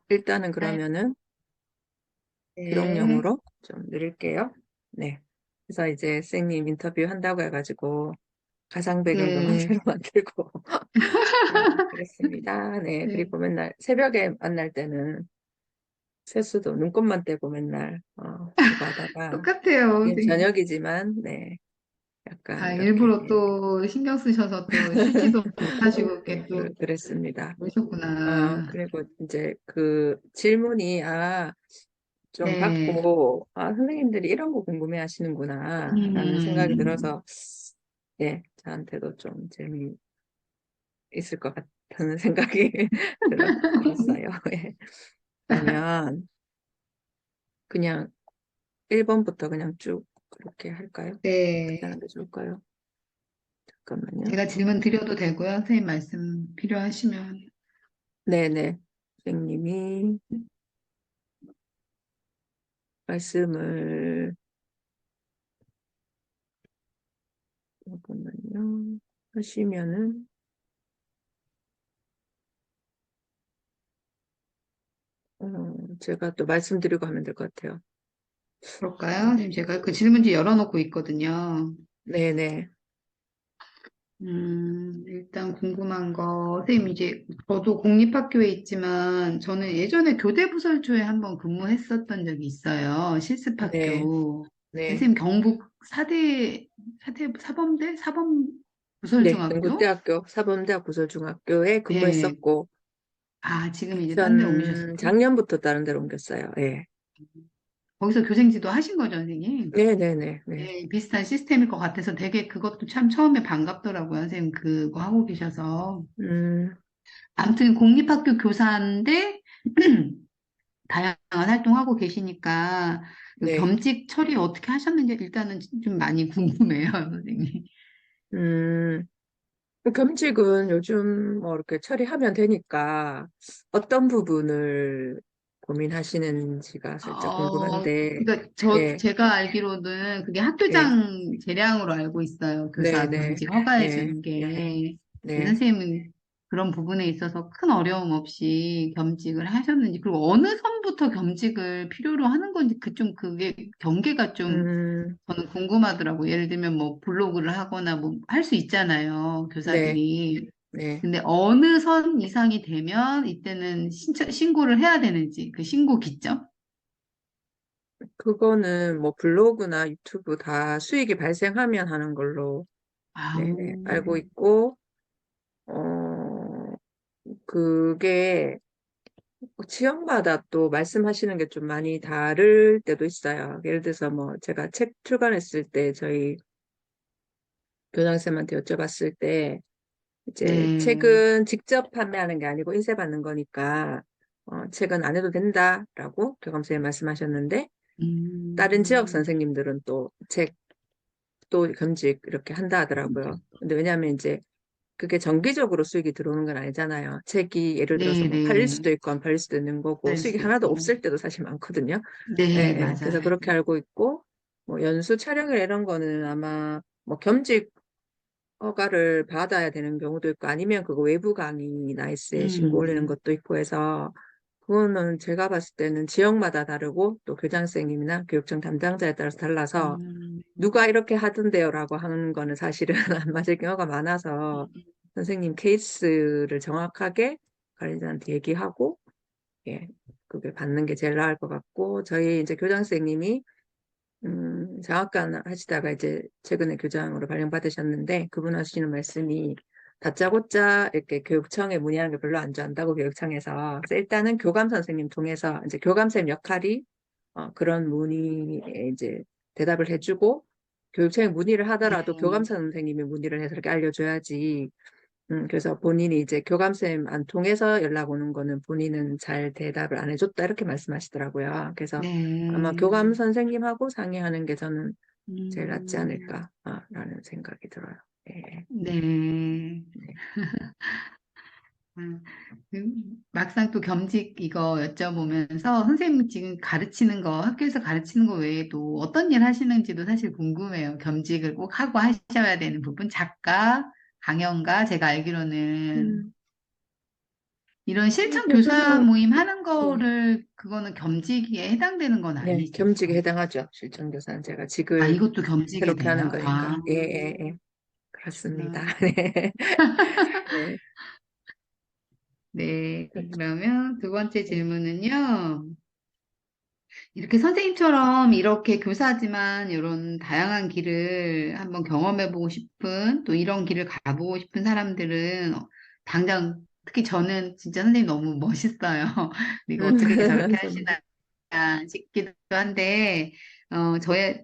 일단은 아, 그러면은 네. 기록용으로 좀 드릴게요. 네. 그래서 이제 쌤님 인터뷰 한다고 해가지고 가상 배경도 네. 마음대로 만들고 네, 그랬습니다. 네. 네. 그리고 맨날 새벽에 만날 때는 세수도 눈곱만 떼고 맨날 그거 하다가 똑같아요, 지금 선생님. 저녁이지만 네. 약간 아, 이렇게 일부러 또 신경 쓰셔서 또 쉬지도 못하시고 이렇게 또 그랬습니다. 그러셨구나. 그리고 이제 그 질문이 좀 네. 받고 선생님들이 이런 거 궁금해 하시는구나 라는 생각이 음, 들어서 예, 저한테도 좀 재미있을 것 같다는 생각이 들었어요. 예. 그러면 그냥 1번부터 그냥 쭉 그렇게 할까요? 어떻게 네. 하는 게 좋을까요? 잠깐만요. 제가 질문 드려도 되고요. 선생님 말씀 필요하시면. 네네. 선생님이 말씀을 잠깐만요. 하시면은 제가 또 말씀드리고 하면 될 것 같아요. 그럴까요? 지금 제가 그 질문지 열어놓고 있거든요. 네네. 일단 궁금한 거, 선생님 이제 저도 공립학교에 있지만 저는 예전에 교대부설초에 한번 근무했었던 적이 있어요. 네. 실습학교. 네. 선생님 경북 사범대? 사범 네. 부설중학교? 경북대학교 사범대학 구설중학교에 네. 근무했었고 아, 지금 이제 딴데 옮기셨어요? 작년부터 다른 데로 옮겼어요. 예. 거기서 교생지도 하신 거죠, 선생님? 네네네. 네. 네, 비슷한 시스템일 것 같아서 되게 그것도 참 처음에 반갑더라고요, 선생님 그거 하고 계셔서. 음, 아무튼 공립학교 교사인데 다양한 활동하고 계시니까 그 네. 겸직 처리 어떻게 하셨는지 일단은 좀 많이 궁금해요, 선생님. 음, 겸직은 요즘 뭐 이렇게 처리하면 되니까 어떤 부분을 고민하시는지가 살짝 궁금한데, 그러니까 예, 제가 알기로는 그게 예, 학교장 재량으로 알고 있어요. 네, 교사 네, 겸직 허가해 네, 주는 게. 네. 선생님은 그런 부분에 있어서 큰 어려움 없이 겸직을 하셨는지, 그리고 어느 선부터 겸직을 필요로 하는 건지 그게 경계가 좀 음, 저는 궁금하더라고요. 예를 들면 뭐 블로그를 하거나 뭐 할 수 있잖아요. 네, 교사들이. 네. 근데 어느 선 이상이 되면 이때는 신고를 해야 되는지 그 신고 기점? 그거는 뭐 블로그나 유튜브 다 수익이 발생하면 하는 걸로 아, 네네 알고 있고 어 그게 지역마다 또 말씀하시는 게 좀 많이 다를 때도 있어요. 예를 들어서 뭐 제가 책 출간했을 때 저희 교장쌤한테 여쭤봤을 때 이제 네. 책은 직접 판매하는 게 아니고 인쇄 받는 거니까 책은 안 해도 된다라고 교감선생님 말씀하셨는데 다른 지역 음, 선생님들은 또 책도 겸직 이렇게 한다 하더라고요. 근데 왜냐하면 이제 그게 정기적으로 수익이 들어오는 건 아니잖아요. 책이 예를 들어서 뭐 팔릴 네네. 수도 있고 안 팔릴 수도 있는 거고 알 수익이 수도 하나도 있고. 없을 때도 사실 많거든요. 예, 네, 예. 그래서 맞아요. 그렇게 알고 있고 뭐 연수 촬영이나 이런 거는 아마 뭐 겸직 허가를 받아야 되는 경우도 있고 아니면 그거 외부 강의 나이스에 신고 올리는 음, 것도 있고 해서 그거는 제가 봤을 때는 지역마다 다르고 또 교장선생님이나 교육청 담당자에 따라서 달라서 음, 누가 이렇게 하던데요라고 하는 거는 사실은 안 맞을 경우가 많아서 음, 선생님 케이스를 정확하게 관리자한테 얘기하고 예, 그게 받는 게 제일 나을 것 같고 저희 이제 교장 선생님이 장학관 하시다가 이제 최근에 교장으로 발령받으셨는데 그분 하시는 말씀이 다짜고짜 이렇게 교육청에 문의하는 게 별로 안 좋아한다고 교육청에서 그래서 일단은 교감 선생님 통해서 이제 교감쌤 역할이 그런 문의에 이제 대답을 해주고 교육청에 문의를 네, 하더라도 교감 선생님이 문의를 해서 이렇게 알려줘야지 그래서 본인이 이제 교감쌤 안 통해서 연락 오는 거는 본인은 잘 대답을 안 해줬다 이렇게 말씀하시더라고요. 그래서 아마 교감 네, 선생님하고 상의하는 게 저는 제일 낫지 음, 않을까라는 생각이 들어요. 예. 네. 네. 음, 막상 또 겸직 이거 여쭤보면서 선생님 지금 가르치는 거, 학교에서 가르치는 거 외에도 어떤 일 하시는지도 사실 궁금해요. 겸직을 꼭 하고 하셔야 되는 부분. 작가, 강연가, 제가 알기로는 음, 이런 실천 교사 요즘은, 모임 하는 예, 거를 그거는 겸직에 해당되는 건 네, 아니죠. 겸직에 해당하죠. 실전교사는 제가 아, 직을 이것도 겸직이 새롭게 하는 돼요? 아, 거니까. 예, 예, 예. 그렇습니다. 그렇구나. 네. 네. 네, 그렇죠. 그러면 두 번째 네. 질문은요. 이렇게 선생님처럼 이렇게 교사지만 이런 다양한 길을 한번 경험해보고 싶은 또 이런 길을 가보고 싶은 사람들은 당장 특히 저는 진짜 선생님 너무 멋있어요. 이거 어떻게 저렇게 하시나 감사합니다. 싶기도 한데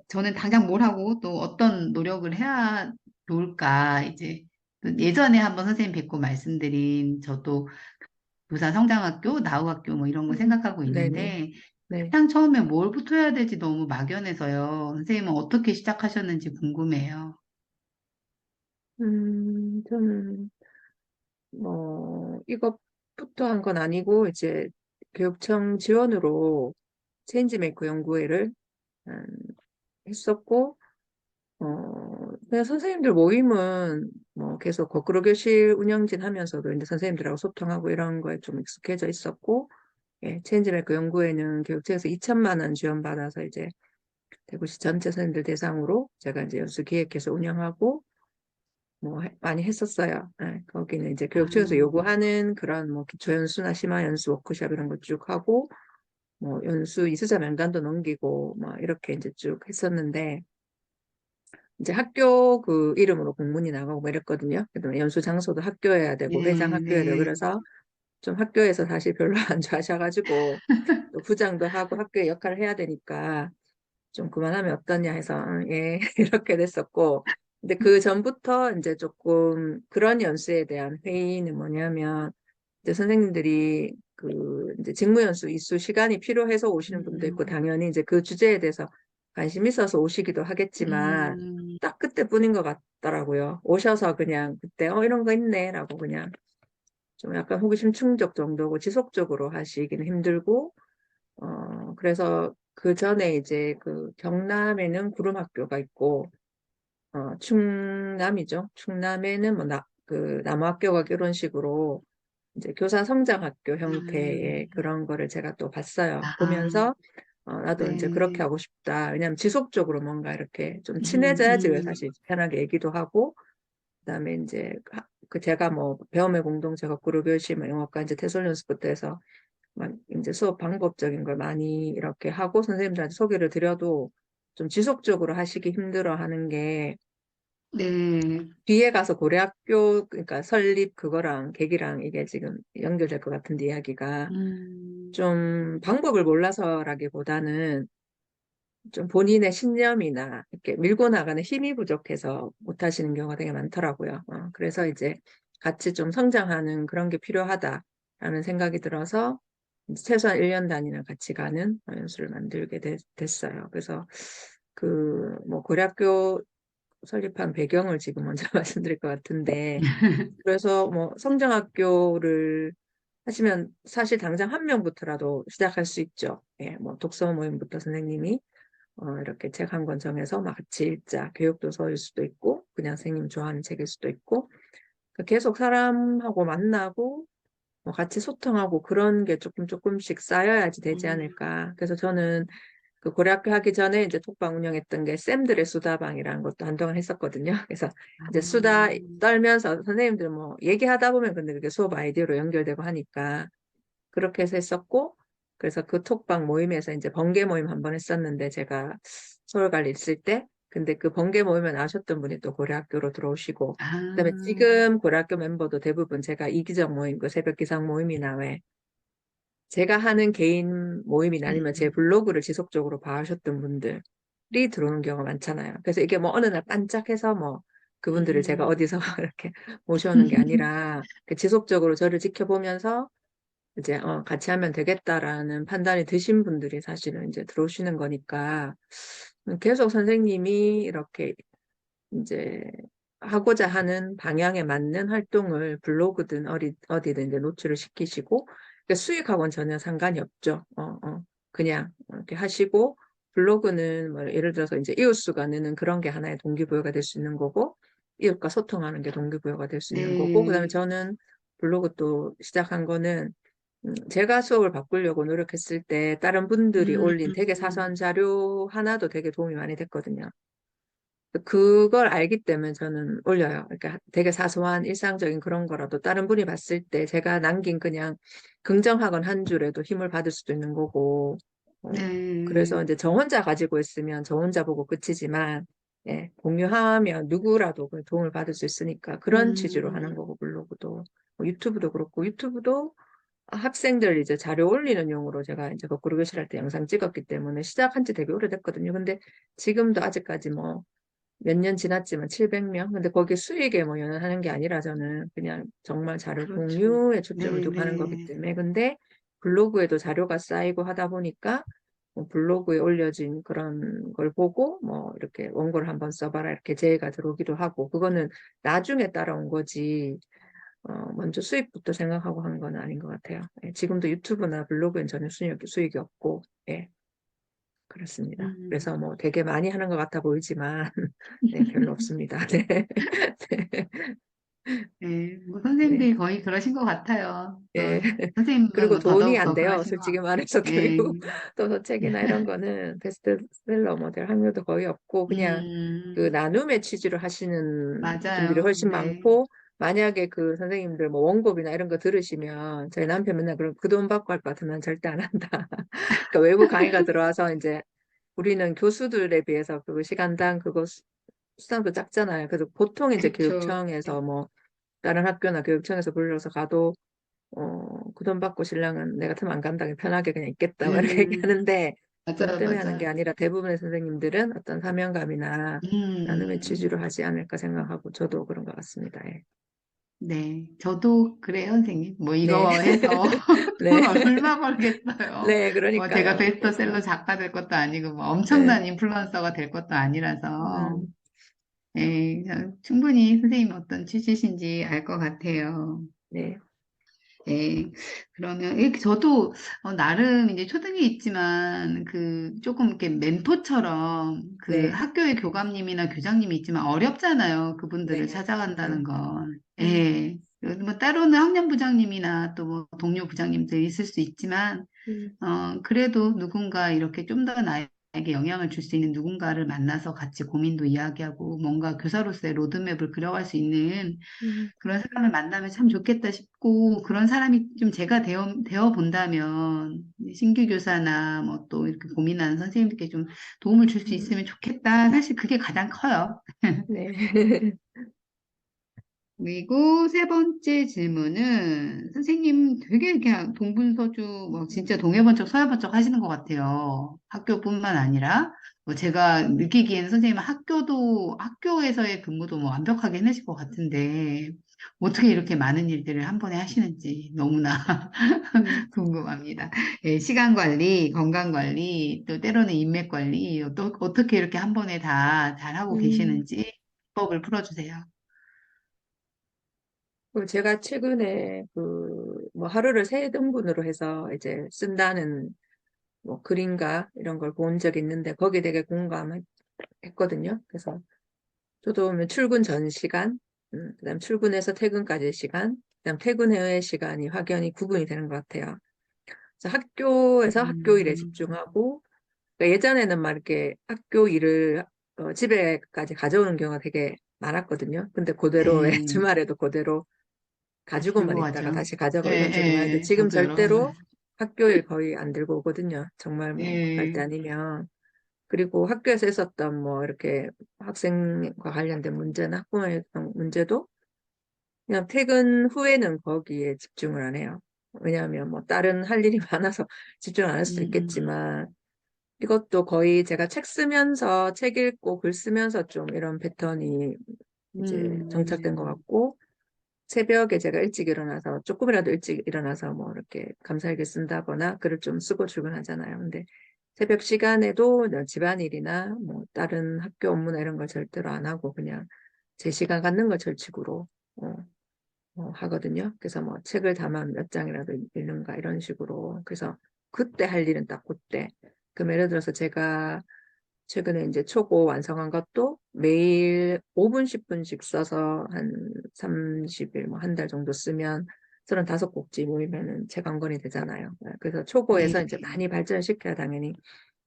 저는 당장 뭘 하고 또 어떤 노력을 해야 좋을까 이제 예전에 한번 선생님 뵙고 말씀드린 저도 교사 성장학교, 나우학교 뭐 이런 거 생각하고 네네. 있는데 네. 가장 처음에 뭘부터 해야 될지 너무 막연해서요. 선생님은 어떻게 시작하셨는지 궁금해요. 저는, 이것부터 한 건 아니고, 이제, 교육청 지원으로 체인지메이커 연구회를 음, 했었고, 그냥 선생님들 모임은 뭐 계속 거꾸로 교실 운영진 하면서도 이제 선생님들하고 소통하고 이런 거에 좀 익숙해져 있었고, 예, 체인지메이커 연구회는 교육청에서 2천만 원 지원받아서 이제 대구시 전체 선생님들 대상으로 제가 이제 연수 기획해서 운영하고, 뭐 많이 했었어요. 예, 거기는 이제 아, 교육청에서 요구하는 그런 뭐 기초 연수나 심화 연수 워크숍 이런 거 쭉 하고 뭐 연수 이수자 명단도 넘기고 뭐 이렇게 이제 쭉 했었는데 이제 학교 그 이름으로 공문이 나가고 뭐 이랬거든요. 그다음에 연수 장소도 학교여야 되고 회장 네, 학교여야 되고 네. 그래서 좀 학교에서 사실 별로 안 좋아하셔가지고 또 부장도 하고 학교의 역할을 해야 되니까 좀 그만하면 어떠냐 해서 예 이렇게 됐었고 근데 그 전부터 이제 조금 그런 연수에 대한 회의는 뭐냐면 이제 선생님들이 그 이제 직무연수 이수 시간이 필요해서 오시는 분도 있고 음, 당연히 이제 그 주제에 대해서 관심 있어서 오시기도 하겠지만 음, 딱 그때뿐인 것 같더라고요. 오셔서 그냥 그때 이런 거 있네라고 그냥 좀 약간 호기심 충족 정도고 지속적으로 하시기는 힘들고 그래서 그 전에 이제 그 경남에는 구름학교가 있고, 충남이죠. 충남에는 뭐 그 남학교가 이런 식으로 이제 교사 성장학교 형태의 그런 거를 제가 또 봤어요. 아, 보면서, 나도 이제 그렇게 네. 하고 싶다. 왜냐하면 지속적으로 뭔가 이렇게 좀 음, 친해져야지 왜 음, 사실 편하게 얘기도 하고, 그다음에 이제 그 제가 뭐 배움의 공동체 거꾸로 교실 뭐 영어과 이제 태솔 연습부터 해서 막 이제 수업 방법적인 걸 많이 이렇게 하고 선생님들한테 소개를 드려도 좀 지속적으로 하시기 힘들어 하는 게 네. 뒤에 가서 고려학교 그러니까 설립 그거랑 계기랑 이게 지금 연결될 것 같은데 이야기가 음, 좀 방법을 몰라서라기보다는 좀 본인의 신념이나 이렇게 밀고 나가는 힘이 부족해서 못 하시는 경우가 되게 많더라고요. 그래서 이제 같이 좀 성장하는 그런 게 필요하다라는 생각이 들어서 이제 최소한 1년 단위는 같이 가는 연수를 만들게 됐어요. 그래서 그 뭐 고려학교 설립한 배경을 지금 먼저 말씀드릴 것 같은데 그래서 뭐 성장학교를 하시면 사실 당장 한 명부터라도 시작할 수 있죠. 예, 뭐 독서 모임부터 선생님이 이렇게 책 한 권 정해서 막 같이 읽자. 교육도서일 수도 있고, 그냥 선생님 좋아하는 책일 수도 있고, 그 계속 사람하고 만나고, 뭐 같이 소통하고 그런 게 조금씩 쌓여야지 되지 음, 않을까. 그래서 저는 그 고등학교 하기 전에 이제 톡방 운영했던 게 쌤들의 수다방이라는 것도 한동안 했었거든요. 그래서 아, 이제 수다 떨면서 선생님들 뭐 얘기하다 보면 근데 그게 수업 아이디어로 연결되고 하니까 그렇게 해서 했었고, 그래서 그 톡방 모임에서 이제 번개 모임 한번 했었는데, 제가 서울 갈 있을 때, 근데 그 번개 모임에 나오셨던 분이 또 고려학교로 들어오시고, 그다음에 아, 지금 고려학교 멤버도 대부분 제가 이기적 모임, 그 새벽 기상 모임이나 왜, 제가 하는 개인 모임이나 아니면 제 음, 블로그를 지속적으로 봐오셨던 분들이 들어오는 경우가 많잖아요. 그래서 이게 뭐 어느 날 반짝해서 뭐 그분들을 제가 음, 어디서 이렇게 모셔오는 게 아니라 그 지속적으로 저를 지켜보면서 이제 같이 하면 되겠다라는 판단이 드신 분들이 사실은 이제 들어오시는 거니까 계속 선생님이 이렇게 이제 하고자 하는 방향에 맞는 활동을 블로그든 어디든 이제 노출을 시키시고 그러니까 수익하고는 전혀 상관이 없죠. 그냥 이렇게 하시고 블로그는 뭐 예를 들어서 이제 이웃수가 느는 그런 게 하나의 동기부여가 될 수 있는 거고 이웃과 소통하는 게 동기부여가 될 수 있는 거고 그다음에 네. 저는 블로그 또 시작한 거는 제가 수업을 바꾸려고 노력했을 때 다른 분들이 음, 올린 되게 사소한 자료 하나도 되게 도움이 많이 됐거든요. 그걸 알기 때문에 저는 올려요. 그러니까 되게 사소한 일상적인 그런 거라도 다른 분이 봤을 때 제가 남긴 그냥 긍정학원 한 줄에도 힘을 받을 수도 있는 거고, 그래서 네, 이제 저 혼자 가지고 있으면 저 혼자 보고 끝이지만, 예, 공유하면 누구라도 그 도움을 받을 수 있으니까 그런 취지로 하는 음, 거고, 블로그도. 유튜브도 그렇고, 유튜브도 학생들 이제 자료 올리는 용으로 제가 이제 거꾸로 교실할 때 영상 찍었기 때문에 시작한 지 되게 오래됐거든요. 근데 지금도 아직까지 뭐 몇 년 지났지만 700명? 근데 거기에 수익에 뭐 연연하는 게 아니라 저는 그냥 정말 자료 그렇죠. 공유에 초점을 네, 두고 하는 거기 네. 때문에. 근데 블로그에도 자료가 쌓이고 하다 보니까 뭐 블로그에 올려진 그런 걸 보고 뭐 이렇게 원고를 한번 써봐라 이렇게 제의가 들어오기도 하고 그거는 나중에 따라온 거지. 먼저 수익부터 생각하고 한 건 아닌 것 같아요. 예, 지금도 유튜브나 블로그엔 전혀 수익이 없고, 예, 그렇습니다. 음. 그래서 뭐 되게 많이 하는 것 같아 보이지만, 네, 별로 없습니다. 네. 네, 뭐 네. 선생님들이 거의 그러신 것 같아요. 또 예. 선생님은 그리고 뭐 돈이 더더욱 안 더 돼요. 그러신 것 솔직히 같고. 말해서 네. 교육 도서책이나 이런 거는 베스트셀러 모델 확률도 거의 없고 그냥 그 음, 나눔의 취지로 하시는 분들이 맞아요. 훨씬 네. 많고 만약에 그 선생님들 뭐 원고비나 이런 거 들으시면 저희 남편 맨날 그럼 그 돈 받고 할 것 같으면 난 절대 안 한다. 그러니까 외부 강의가 들어와서 이제 우리는 교수들에 비해서 그 시간당 그거 수당도 작잖아요. 그래서 보통 이제 그쵸. 교육청에서 뭐 다른 학교나 교육청에서 불러서 가도 그 돈 받고 신랑은 내 같으면 안 간다. 편하게 그냥 있겠다. 막 이렇게 음, 얘기하는데 돈 맞아요, 때문에 하는 게 맞아요. 아니라 대부분의 선생님들은 어떤 사명감이나 나눔의 음, 취지로 하지 않을까 생각하고 저도 그런 것 같습니다. 예. 네. 저도 그래요, 선생님. 뭐 네. 이거 해서 네. 돈 얼마 벌겠어요. 네, 뭐 제가 그러니까요. 베스트셀러 그래서 작가 될 것도 아니고 뭐 네. 엄청난 인플루언서가 될 것도 아니라서 음, 네, 충분히 선생님 어떤 취지신지 알 것 같아요. 네. 네, 그러면 저도 나름 이제 초등에 있지만 그 조금 이렇게 멘토처럼 그 네. 학교의 교감님이나 교장님이 있지만 어렵잖아요. 그분들을 네. 찾아간다는 맞아요. 건. 음, 예. 뭐 때로는 학년부장님이나 또 뭐 동료 부장님들 있을 수 있지만 음, 그래도 누군가 이렇게 좀 더 나에게 영향을 줄 수 있는 누군가를 만나서 같이 고민도 이야기하고 뭔가 교사로서의 로드맵을 그려갈 수 있는 음, 그런 사람을 만나면 참 좋겠다 싶고 그런 사람이 좀 제가 되어 본다면 신규 교사나 뭐 또 이렇게 고민하는 선생님들께 좀 도움을 줄 수 음, 있으면 좋겠다. 사실 그게 가장 커요. 네. 그리고 세 번째 질문은 선생님 되게 그냥 동분서주 뭐 진짜 동해번쩍 서해번쩍 하시는 것 같아요. 학교뿐만 아니라 뭐 제가 느끼기에는 선생님은 학교에서의 근무도 뭐 완벽하게 해내실 것 같은데 어떻게 이렇게 많은 일들을 한 번에 하시는지 너무나 음, 궁금합니다. 예, 시간 관리, 건강 관리, 또 때로는 인맥 관리 어떻게 이렇게 한 번에 다 잘하고 음. 계시는지 법을 풀어주세요. 제가 최근에 뭐 하루를 세 등분으로 해서 이제 쓴다는 뭐 글인가 이런 걸 본 적이 있는데 거기에 되게 공감했거든요. 그래서 저도 뭐 출근 전 시간, 그다음 출근해서 퇴근까지의 시간, 그다음 퇴근 후의 시간이 확연히 구분이 되는 것 같아요. 그래서 학교에서 학교 일에 음, 집중하고 그러니까 예전에는 막 이렇게 학교 일을 집에까지 가져오는 경우가 되게 많았거든요. 근데 그대로 왜 네. 주말에도 그대로 다시 가지고만 들고 있다가 가죠. 다시 예, 가져가고 이런 식으로 하는데 예, 지금 저도 여러 번 절대로 봤어요. 학교일 거의 안 들고 오거든요. 정말 뭐 급할 때 예, 아니면. 그리고 학교에서 있었던 뭐 이렇게 학생과 관련된 문제나 학부모의 문제도 그냥 퇴근 후에는 거기에 집중을 안 해요. 왜냐하면 뭐 다른 할 일이 많아서 집중 안 할 수도 음, 있겠지만 이것도 거의 제가 책 쓰면서 책 읽고 글 쓰면서 좀 이런 패턴이 이제 정착된 것 음, 같고 새벽에 제가 일찍 일어나서 조금이라도 일찍 일어나서 뭐 이렇게 감사일기 쓴다거나 글을 좀 쓰고 출근하잖아요. 근데 새벽 시간에도 집안일이나 뭐 다른 학교 업무나 이런 걸 절대로 안 하고 그냥 제 시간 갖는 걸 절칙으로 어, 하거든요. 그래서 뭐 책을 다만 몇 장이라도 읽는가 이런 식으로. 그래서 그때 할 일은 딱 그때. 그럼 예를 들어서 제가 최근에 이제 초고 완성한 것도 매일 5분, 10분씩 써서 한 30일, 뭐 한 달 정도 쓰면 35곡지 모이면은 책 한 권이 되잖아요. 그래서 네, 초고에서 이제 많이 발전시켜야 당연히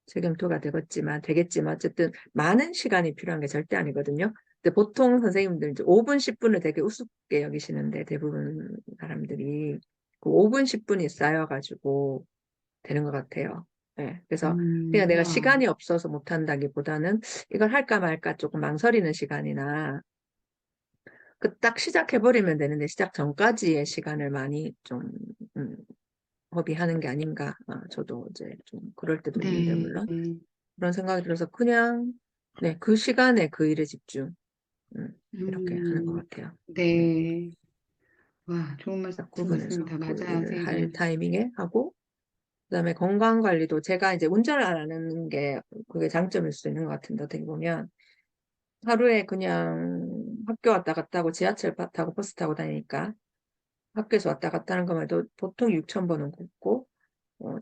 책임토가 되겠지만 어쨌든 많은 시간이 필요한 게 절대 아니거든요. 근데 보통 선생님들 이제 5분, 10분을 되게 우습게 여기시는데 대부분 사람들이 그 5분, 10분이 쌓여가지고 되는 것 같아요. 네, 그래서 그냥 내가 와, 시간이 없어서 못한다기보다는 이걸 할까 말까 조금 망설이는 시간이나 그 딱 시작해버리면 되는데 시작 전까지의 시간을 많이 좀 음, 허비하는 게 아닌가. 저도 이제 좀 그럴 때도 있는데 네, 물론 그런 생각이 들어서 그냥 네, 그 시간에 그 일에 집중 이렇게 하는 것 음, 같아요. 네, 네, 와, 좋은 딱 말씀 구분해서 같습니다. 그 맞아요, 일을 할 선생님. 타이밍에 하고 그다음에 건강 관리도 제가 이제 운전을 안 하는 게 그게 장점일 수 있는 것 같은데 어떻게 보면 하루에 그냥 학교 왔다 갔다 하고 지하철 타고 버스 타고 다니니까 학교에서 왔다 갔다 하는 것만 해도 보통 6천 번은 걷고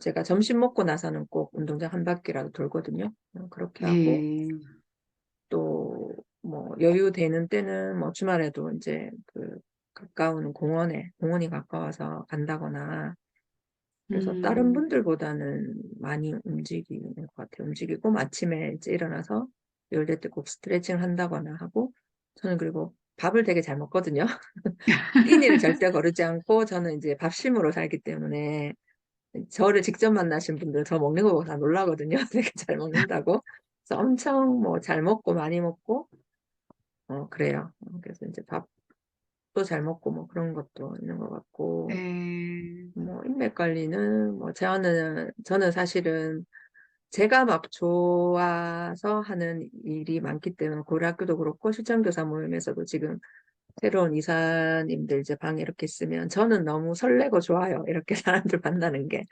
제가 점심 먹고 나서는 꼭 운동장 한 바퀴라도 돌거든요. 그렇게 하고 네, 또 뭐 여유 되는 때는 뭐 주말에도 이제 그 가까운 공원이 가까워서 간다거나 그래서 다른 음, 분들보다는 많이 움직이는 것 같아요. 움직이고 아침에 이제 일어나서 열될 때 꼭 스트레칭을 한다거나 하고 저는 그리고 밥을 되게 잘 먹거든요. 끼니를 절대 거르지 않고 저는 이제 밥심으로 살기 때문에 저를 직접 만나신 분들 저 먹는 거 보고 다 놀라거든요. 되게 잘 먹는다고. 그래서 엄청 뭐 잘 먹고 많이 먹고 그래요. 그래서 이제 밥도 잘 먹고 뭐 그런 것도 있는 것 같고 네, 뭐 인맥 관리는 뭐 저는 사실은 제가 막 좋아서 하는 일이 많기 때문에 고등학교도 그렇고 실전교사 모임에서도 지금 새로운 이사님들 이제 방에 이렇게 있으면 저는 너무 설레고 좋아요. 이렇게 사람들 만나는 게.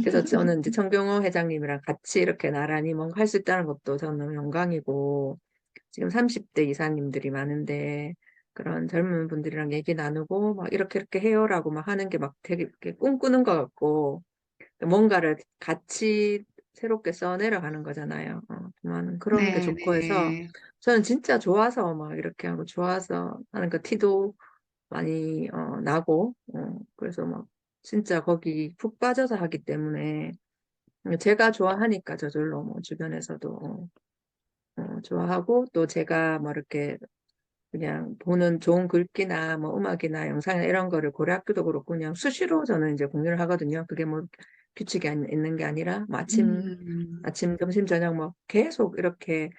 그래서 저는 이제 청경호 회장님이랑 같이 이렇게 나란히 뭔가 할 수 있다는 것도 저는 너무 영광이고 지금 30대 이사님들이 많은데 그런 젊은 분들이랑 얘기 나누고 막 이렇게 해요라고 막 하는 게 막 되게 이렇게 꿈꾸는 것 같고 뭔가를 같이 새롭게 써내려가는 거잖아요. 저는 그런 게 네, 좋고 해서 네. 저는 진짜 좋아서 막 이렇게 하고 좋아서 하는 그 티도 많이 나고 그래서 막 진짜 거기 푹 빠져서 하기 때문에 제가 좋아하니까 저절로 뭐 주변에서도 좋아하고 또 제가 뭐 이렇게 그냥 보는 좋은 글귀나 뭐 음악이나 영상이나 이런 거를 고등학교도 그렇고 그냥 수시로 저는 이제 공유를 하거든요. 그게 뭐 규칙이 있는 게 아니라 뭐 음, 아침, 점심, 저녁 뭐 계속 이렇게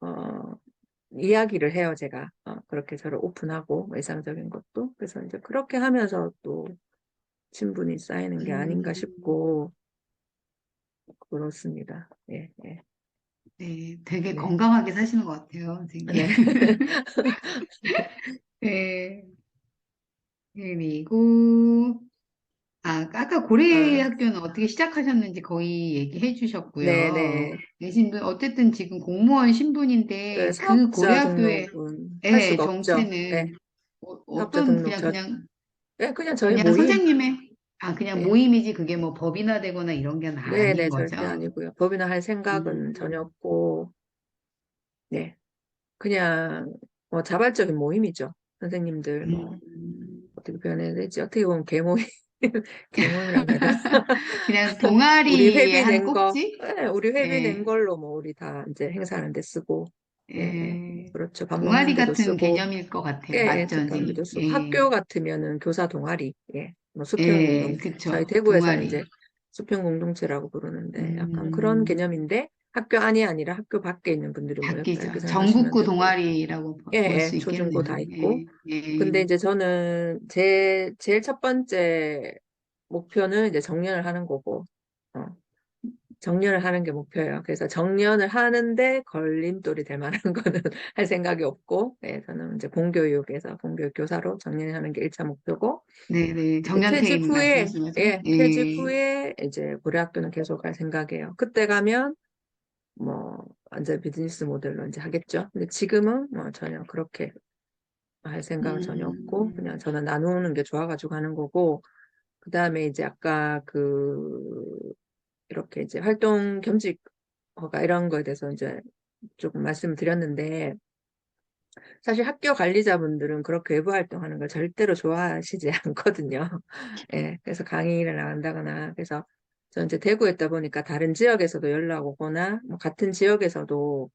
어, 이야기를 해요. 제가 그렇게 저를 오픈하고 뭐 일상적인 것도 그래서 이제 그렇게 하면서 또 친분이 쌓이는 게 아닌가 음, 싶고 그렇습니다. 예, 예, 네, 되게 네, 건강하게 사시는 것 같아요, 선생님. 네. 네, 그리고, 아까 고래 아, 학교는 어떻게 시작하셨는지 거의 얘기해 네, 주셨고요. 네. 네, 신분, 어쨌든 지금 공무원 그 신분인데 그 고래 사업자 학교의 등록은 할 예, 수가 없죠. 예, 정체는 사업자 어떤, 등록 예, 그냥 저희 그냥 모임. 선생님의, 그냥 예, 모임이지 그게 뭐 법이나 되거나 이런 게 네, 아닌 네, 거죠. 절대 아니고요. 법이나 할 생각은 전혀 음, 없고, 네, 그냥 뭐 자발적인 모임이죠. 선생님들 뭐 음. 어떻게 표현해야 되지? 어떻게 보면 개모임, 개모임이라고 해야 되나? 그냥 우리 동아리의 회비 한 낸 거, 꼭지? 예, 우리 회비 낸 예, 걸로 뭐 우리 다 이제 행사하는 데 쓰고, 예, 예, 예. 그렇죠. 밥 먹는 동아리 데도 같은 쓰고, 개념일 것 예, 같아요. 예, 맞죠, 특강비도 선생님? 쓰고, 예, 학교 같으면은 교사 동아리, 예, 뭐 예, 수평공동, 저희 그쵸. 대구에서는 동아리. 이제 수평공동체라고 부르는데, 약간 그런 음, 개념인데, 학교 안이 아니라 학교 밖에 있는 분들이 모였다, 이렇게 바뀌죠. 생각하시면 전국구 되고, 동아리라고 예, 볼 예, 수 초중고 있겠네요. 다 있고, 예, 예. 근데 이제 저는 제일 첫 번째 목표는 이제 정년을 하는 거고, 어, 정년을 하는 게 목표예요. 그래서 정년을 하는데 걸림돌이 될 만한 거는 할 생각이 없고, 네, 저는 이제 공교육에서 공교육 교사로 정년하는 게 1차 목표고, 네네. 이제 퇴직 정년퇴임 후에, 말씀하시는 거죠? 예, 퇴직 예. 후에 이제 고려학교는 계속 할 생각이에요. 그때 가면 뭐 완전 비즈니스 모델로 이제 하겠죠. 근데 지금은 뭐 전혀 그렇게 할 생각은 전혀 없고, 음, 그냥 저는 나누는 게 좋아가지고 하는 거고, 그 다음에 이제 아까 이렇게 이제 활동 겸직 허가 이런 거에 대해서 이제 조금 말씀을 드렸는데 사실 학교 관리자분들은 그렇게 외부 활동하는 걸 절대로 좋아하시지 않거든요. 예, 그래서 강의를 나간다거나, 그래서 저 이제 대구에 있다 보니까 다른 지역에서도 연락 오거나, 뭐 같은 지역에서도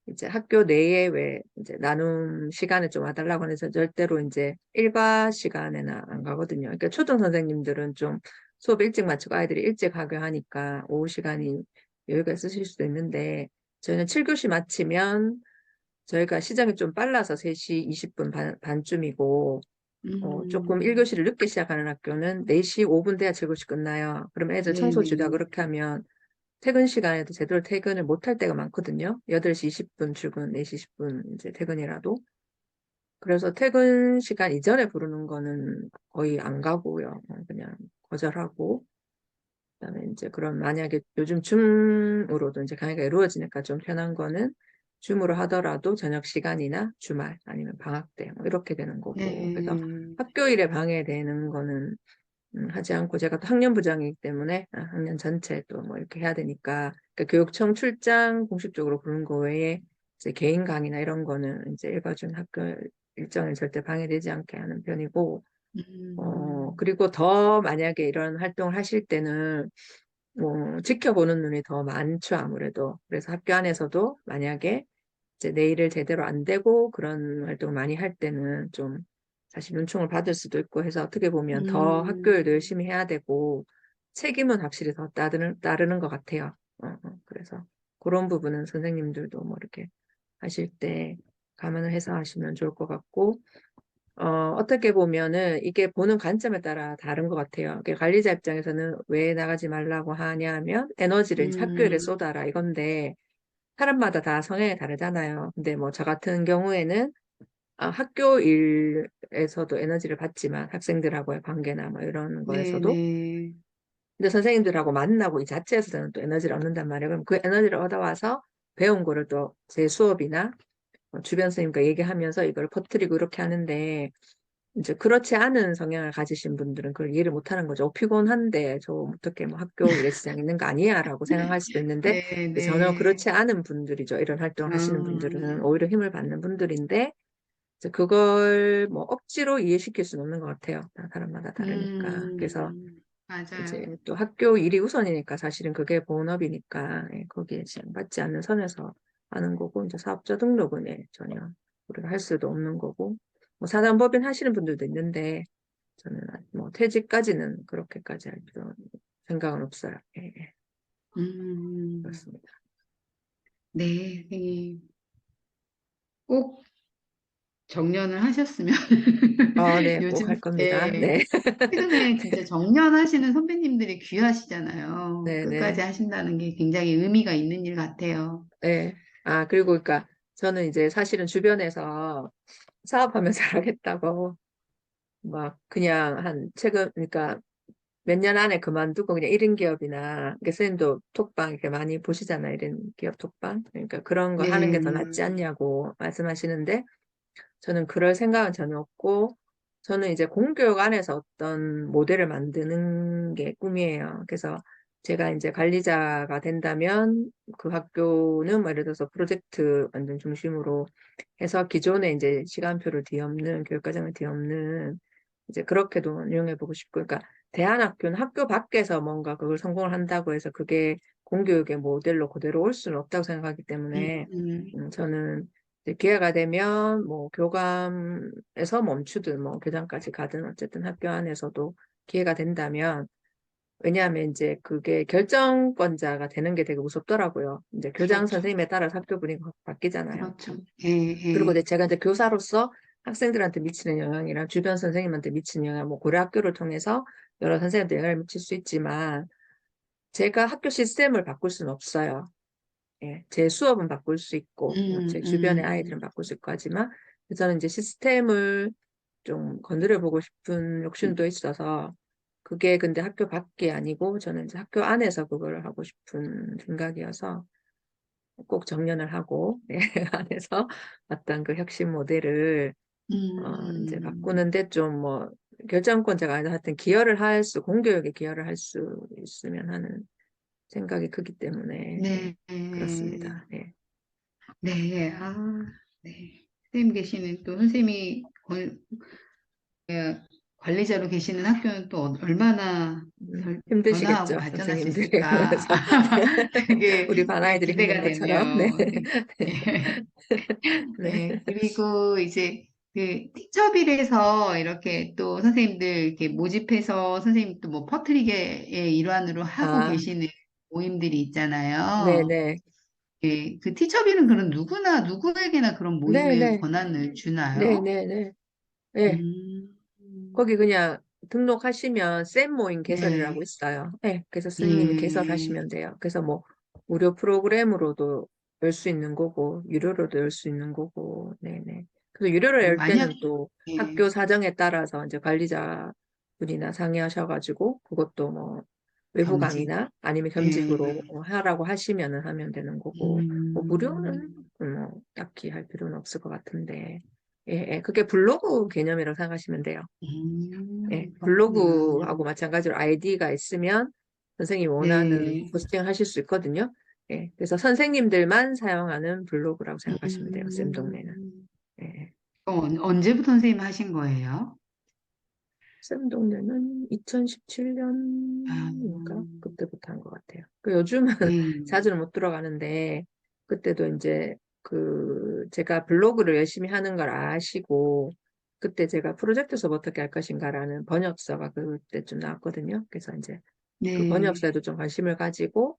이제 학교 내에 왜 이제 나눔 시간에 좀 와달라고 해서 절대로 이제 일과 시간에는 안 가거든요. 그러니까 초등 선생님들은 좀 수업 일찍 마치고 아이들이 일찍 하게 하니까 오후 시간이 여유가 있으실 수도 있는데 저희는 7교시 마치면 저희가 시작이 좀 빨라서 3시 20분 반쯤이고 조금 음, 1교시를 늦게 시작하는 학교는 4시 5분 돼야 7교시 끝나요. 그러면 애들 청소 지다 네네. 그렇게 하면 퇴근 시간에도 제대로 퇴근을 못 할 때가 많거든요. 8시 20분 출근, 4시 10분 이제 퇴근이라도. 그래서 퇴근 시간 이전에 부르는 거는 거의 안 가고요. 그냥 거절하고. 그다음에 이제 그럼 만약에 요즘 줌으로도 이제 강의가 이루어지니까 좀 편한 거는 줌으로 하더라도 저녁 시간이나 주말 아니면 방학 때 뭐 이렇게 되는 거고. 그래서 네. 학교 일에 방해되는 거는 하지 않고 제가 또 학년부장이기 때문에 학년 전체 또 뭐 이렇게 해야 되니까 그러니까 교육청 출장 공식적으로 부른 거 외에 이제 개인 강의나 이런 거는 이제 일과중 학교 일정에 절대 방해되지 않게 하는 편이고 음, 그리고 더 만약에 이런 활동을 하실 때는 뭐 지켜보는 눈이 더 많죠 아무래도 그래서 학교 안에서도 만약에 이제 내일을 제대로 안 되고 그런 활동을 많이 할 때는 좀 사실 눈총을 받을 수도 있고 해서 어떻게 보면 더 학교일도 음, 열심히 해야 되고 책임은 확실히 더 따르는 것 같아요. 그래서 그런 부분은 선생님들도 뭐 이렇게 하실 때 감안을 해서 하시면 좋을 것 같고 어떻게 보면은 이게 보는 관점에 따라 다른 것 같아요. 관리자 입장에서는 왜 나가지 말라고 하냐면 에너지를 이제 학교 일에 음, 쏟아라 이건데 사람마다 다 성향이 다르잖아요. 근데 뭐 저 같은 경우에는 학교 일에서도 에너지를 받지만 학생들하고의 관계나 뭐 이런 거에서도 네네. 근데 선생님들하고 만나고 이 자체에서 저는 또 에너지를 얻는단 말이에요. 그럼 그 에너지를 얻어와서 배운 거를 또 제 수업이나 주변 선생님과 얘기하면서 이걸 퍼뜨리고 이렇게 하는데 이제 그렇지 않은 성향을 가지신 분들은 그걸 이해를 못 하는 거죠. 피곤한데 저 어떻게 뭐 학교 일에 지장 있는 거 아니야? 라고 생각할 수도 있는데 전혀 네네. 그렇지 않은 분들이죠. 이런 활동을 하시는 분들은 음, 오히려 힘을 받는 분들인데 이제 그걸 뭐 억지로 이해시킬 수는 없는 것 같아요. 다 사람마다 다르니까. 그래서 이제 맞아요. 또 학교 일이 우선이니까 사실은 그게 본업이니까 거기에 지장받지 않는 선에서 하는 거고 이제 사업자 등록은 전혀 우리가 할 수도 없는 거고 뭐 사단법인 하시는 분들도 있는데 저는 뭐 퇴직까지는 그렇게까지 할 필요 생각은 없어요. 예, 예, 음, 그렇습니다. 네, 선생님. 꼭 정년을 하셨으면 네, 꼭 요즘 할 겁니다. 예, 네, 최근에 진짜 정년하시는 선배님들이 귀하시잖아요. 네, 끝까지 네, 하신다는 게 굉장히 의미가 있는 일 같아요. 네. 그리고 그러니까 저는 이제 사실은 주변에서 사업하면 잘하겠다고 막 그냥 최근 그러니까 몇 년 안에 그만두고 그냥 1인 기업이나 선생님도 톡방 이렇게 많이 보시잖아요. 1인 기업 톡방. 그러니까 그런 거 하는 게 더 낫지 네, 않냐고 말씀하시는데 저는 그럴 생각은 전혀 없고 저는 이제 공교육 안에서 어떤 모델을 만드는 게 꿈이에요. 그래서 제가 이제 관리자가 된다면 그 학교는 뭐 예를 들어서 프로젝트 완전 중심으로 해서 기존에 이제 시간표를 뒤엎는 교육과정을 뒤엎는 이제 그렇게도 운영해 보고 싶고 그러니까 대안학교는 학교 밖에서 뭔가 그걸 성공을 한다고 해서 그게 공교육의 모델로 그대로 올 수는 없다고 생각하기 때문에 저는 이제 기회가 되면 뭐 교감에서 멈추든 뭐 교장까지 가든 어쨌든 학교 안에서도 기회가 된다면 왜냐하면 이제 그게 결정권자가 되는 게 되게 무섭더라고요. 이제 교장 그렇죠. 선생님에 따라서 학교 분위기가 바뀌잖아요. 그렇죠. 예, 그리고 예. 제가 이제 교사로서 학생들한테 미치는 영향이랑 주변 선생님한테 미치는 영향, 뭐 고려학교를 통해서 여러 선생님한테 영향을 미칠 수 있지만 제가 학교 시스템을 바꿀 수는 없어요. 예, 제 수업은 바꿀 수 있고, 음, 제 주변의 음, 아이들은 바꿀 수 있고 하지만, 저는 이제 시스템을 좀 건드려 보고 싶은 욕심도 있어서, 그게 근데 학교 밖이 아니고, 저는 이제 학교 안에서 그걸 하고 싶은 생각이어서, 꼭 정년을 하고, 예, 안에서 어떤 그 혁신 모델을, 이제 음, 바꾸는데 좀 뭐, 결정권자가 아니라 하여튼 공교육에 기여를 할 수 있으면 하는 생각이 크기 때문에, 예, 네, 그렇습니다. 예. 네, 아, 네. 선생님 계시는 또 선생님이 관리자로 계시는 학교는 또 얼마나 변화하고 힘드시겠죠, 선생님들이. 발전하셨을까. 그래서 되게 우리 반 예, 아이들이 힘든 기대가 것처럼. 네. 되네요. 네. 네. 네, 그리고 이제 그 티처빌에서 이렇게 또 선생님들 이렇게 모집해서 선생님 또 뭐 퍼트리게의 일환으로 하고 아, 계시는 모임들이 있잖아요. 네네. 예, 그 티처빌은 그런 누구에게나 그런 모임의 네네. 권한을 주나요? 네네네. 네. 음, 거기 그냥 등록하시면 쌤 모임 개설이라고 네, 있어요. 네. 그래서 선생님이 예, 개설하시면 돼요. 그래서 뭐 무료 프로그램으로도 열 수 있는 거고 유료로도 열 수 있는 거고. 네네. 그래서 유료로 열 만약, 때는 또 예, 학교 사정에 따라서 이제 관리자분이나 상의하셔가지고 그것도 뭐 외부 겸직, 강의나 아니면 겸직으로 예, 하라고 하시면은 하면 되는 거고 뭐 무료는 음, 뭐 딱히 할 필요는 없을 것 같은데. 예, 예. 그게 블로그 개념이라고 생각하시면 돼요. 예, 그렇구나. 블로그하고 마찬가지로 아이디가 있으면 선생님이 원하는 네, 포스팅을 하실 수 있거든요. 예, 그래서 선생님들만 사용하는 블로그라고 생각하시면 돼요. 쌤 동네는. 음, 예, 언제부터 선생님 하신 거예요? 쌤 동네는 아, 2017년인가 그때부터 한 것 같아요. 그 요즘은 네, 자주는 못 들어가는데 그때도 이제 제가 블로그를 열심히 하는 걸 아시고 그때 제가 프로젝트 수업 어떻게 할 것인가라는 번역서가 그때쯤 나왔거든요. 그래서 이제 그 네, 번역서에도 좀 관심을 가지고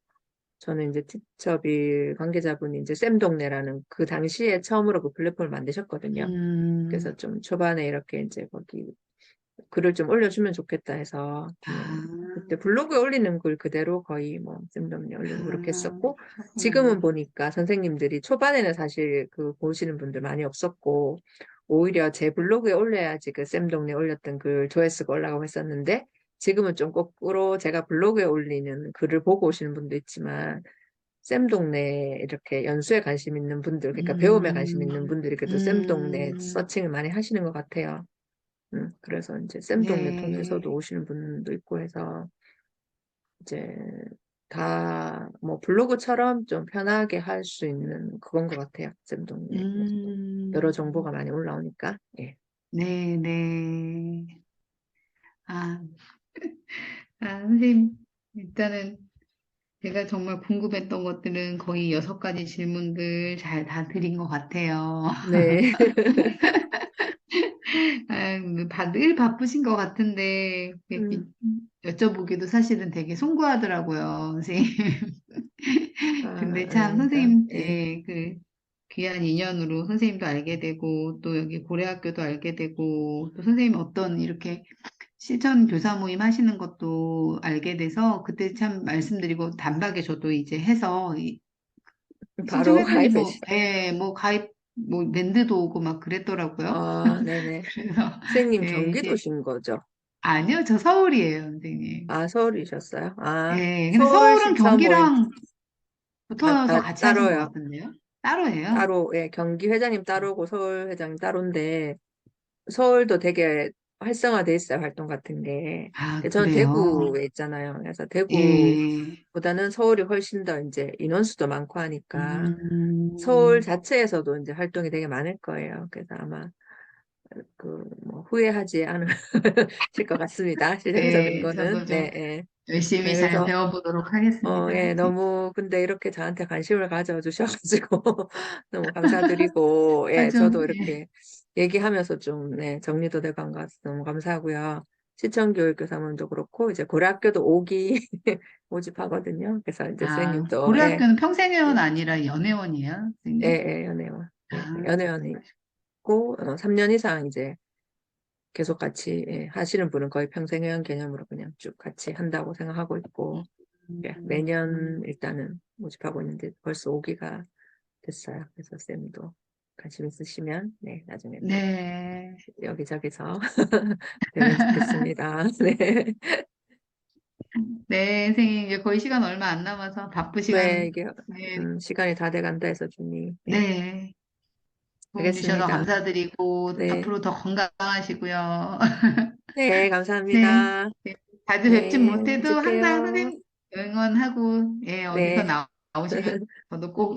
저는 이제 티처빌 관계자분이 이제 쌤 동네라는 그 당시에 처음으로 그 플랫폼을 만드셨거든요. 그래서 음, 좀 초반에 이렇게 이제 거기 글을 좀 올려주면 좋겠다 해서 그냥 아, 그때 블로그에 올리는 글 그대로 거의 뭐 쌤동네 올리고 그렇게 아, 했었고 지금은 그렇구나. 보니까 선생님들이 초반에는 사실 그 보시는 분들 많이 없었고 오히려 제 블로그에 올려야지 그 쌤동네 올렸던 글 조회수가 올라가고 했었는데 지금은 좀 거꾸로 제가 블로그에 올리는 글을 보고 오시는 분도 있지만 쌤동네 이렇게 연수에 관심 있는 분들 그러니까 배움에 관심 있는 음, 분들이 그래도 쌤동네 음, 서칭을 많이 하시는 것 같아요. 그래서 이제 쌤 동네 통해서도 네, 오시는 분도 있고 해서 이제 다 뭐 블로그처럼 좀 편하게 할 수 있는 그건 것 같아요. 쌤 동네에서도 여러 음, 정보가 많이 올라오니까. 예. 네, 네. 아, 선생님, 일단은 제가 정말 궁금했던 것들은 거의 6가지 질문들 잘 다 드린 것 같아요. 네. 늘 바쁘신 것 같은데, 이렇게 음, 여쭤보기도 사실은 되게 송구하더라고요, 선생님. 근데 참, 아닙니다. 선생님, 예. 그, 귀한 인연으로 선생님도 알게 되고, 또 여기 고려학교도 알게 되고, 또 선생님 어떤 이렇게 실전 교사 모임 하시는 것도 알게 돼서, 그때 참 말씀드리고, 단박에 저도 이제 해서, 바로 신청했더니 가입하시. 뭐 가입, 뭐 밴드도 오고 막 그랬더라고요. 아, 네네. 그래서, 선생님 이제, 경기도신 거죠? 아니요, 저 서울이에요, 선생님. 아, 서울이셨어요? 아, 근데 서울 서울은 신청 모임. 경기랑 붙어서 같이 하신 것 따로요. 같은데요? 따로예요? 따로, 예, 경기 회장님 따로고 서울 회장님 따로인데, 서울도 되게 활성화돼 있어요, 활동 같은 게. 아, 저는 그래요? 대구에 있잖아요. 그래서 예. 대구보다는 서울이 훨씬 더 이제 인원수도 많고 하니까 서울 음, 자체에서도 이제 활동이 되게 많을 거예요. 그래서 아마 뭐 후회하지 않으실 것 같습니다. 시청에서 된 네, 거는. 저도 좀 네, 예. 열심히 네, 잘 그래서 배워보도록 하겠습니다. 예, 너무 근데 이렇게 저한테 관심을 가져주셔가지고 너무 감사드리고 예, 아주, 저도 예. 이렇게 얘기하면서 좀 네, 정리도 되고 한 것 같아서 너무 감사하고요. 시청교육교사분도 그렇고 이제 고려학교도 5기 모집하거든요. 그래서 이제 선생님도 예, 고려학교는 평생회원 예, 아니라 연회원이에요, 예, 선생님? 예, 연애원, 예, 아, 연애원이고 3년 이상 이제 계속 같이 예, 하시는 분은 거의 평생회원 개념으로 그냥 쭉 같이 한다고 생각하고 있고 예, 매년 음, 일단은 모집하고 있는데 벌써 5기가 됐어요. 그래서 쌤도 관심 있으시면 네, 나중에 또 네. 여기저기서 되면 좋겠습니다. 네. 네, 선생님, 이제 거의 시간 얼마 안 남아서 네, 바쁘시간, 이게 네, 시간이 다 돼간다 해서 준이 네, 네, 도움 주셔서 알겠습니다. 감사드리고, 네. 앞으로 더 건강하시고요. 네, 네, 감사합니다. 네. 자주 뵙진 네, 못해도 항상 뵐게요. 선생님 응원하고, 예, 어디서 네. 나오시면 저도 꼭